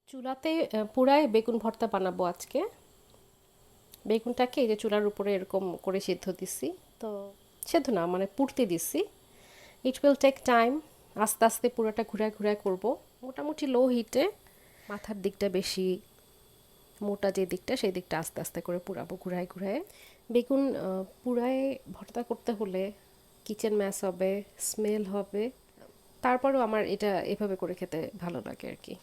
চুলাতে পুরাই বেগুন ভর্তা বানাবো আজকে। বেগুনটাকে এই যে চুলার উপরে এরকম করে সিদ্ধ দিছি। তো সিদ্ধ না মানে পুড়তে দিছি। It will take time. আস্তে আস্তে পুরোটা ঘুরায় ঘুরায় করব। মোটামুটি লো হিটে মাথার দিকটা বেশি মোটা যে দিকটা সেই দিকটা আস্তে আস্তে করে পুরাবো ঘুরায় ঘুরায়। বেগুন পুরায় ভর্তা করতে হলে কিচেন ম্যাস হবে, স্মেল হবে। তারপরেও আমার এটা এভাবে করে খেতে ভালো লাগে আর কি।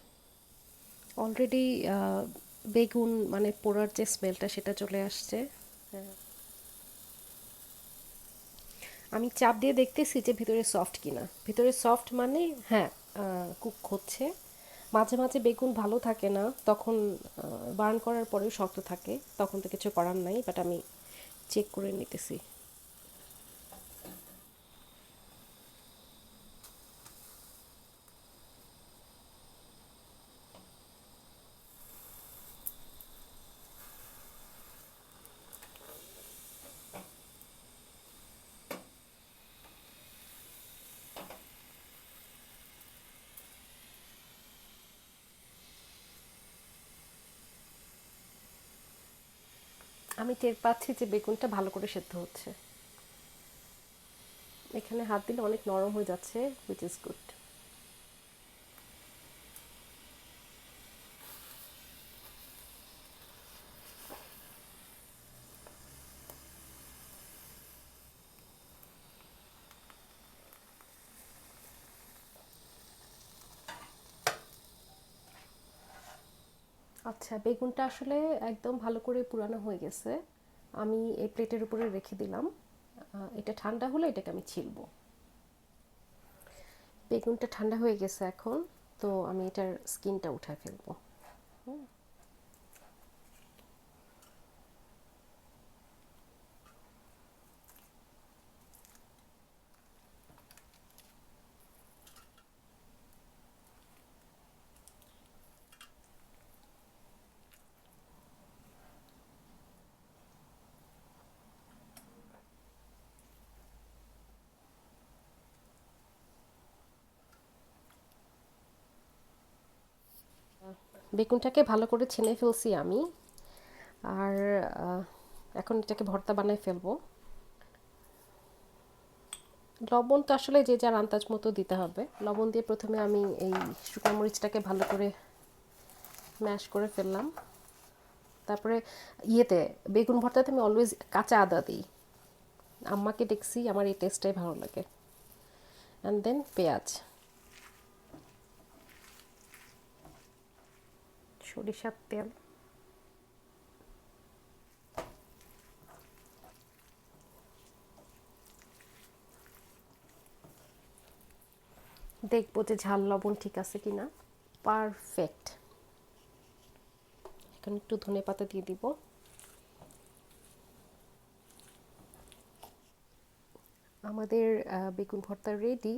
অলরেডি বেগুন মানে পোড়ার যে স্মেলটা সেটা চলে আসছে। হ্যাঁ, আমি চাপ দিয়ে দেখতেছি যে ভিতরে সফট কিনা। ভিতরে সফট মানে হ্যাঁ, কুক হচ্ছে। মাঝে মাঝে বেগুন ভালো থাকে না, তখন বার্ন করার পরেও শক্ত থাকে, তখন তো কিছু করার নাই, বাট আমি চেক করে নিতেছি। আমি টের পাচ্ছি যে বেগুনটা ভালো করে সেদ্ধ হচ্ছে। এখানে হাত দিলে অনেক নরম হয়ে যাচ্ছে, হুইচ ইজ গুড। আচ্ছা, বেগুনটা আসলে একদম ভালো করে পুরানো হয়ে গেছে। আমি এই প্লেটের উপরে রেখে দিলাম। এটা ঠান্ডা হলে এটাকে আমি ছিলবো। বেগুনটা ঠান্ডা হয়ে গেছে এখন। তো আমি এটার স্কিনটা উঠায় ফেলবো। বেগুনটাকে ভালো করে ছেনে ফেলছি আমি। আর আহ, এখন এটাকে ভর্তা বানায় ফেলবো। লবণ তো আসলে যে যার আন্দাজ মতো দিতে হবে। লবণ দিয়ে প্রথমে আমি এই শুকনো মরিচটাকে ভালো করে ম্যাশ করে ফেললাম। তারপরে ইয়েতে বেগুন ভর্তাতে আমি অলওয়েজ কাঁচা আদা দিই। আম্মাকে দেখছি, আমার এই টেস্টটাই ভালো লাগে। অ্যান্ড দেন পেঁয়াজ, সরিষার তেল। দেখবো যে ঝাল লবণ ঠিক আছে কিনা। পারফেক্ট। এখন একটু ধনেপাতা দিয়ে দিব। আমাদের বেগুন ভর্তা রেডি।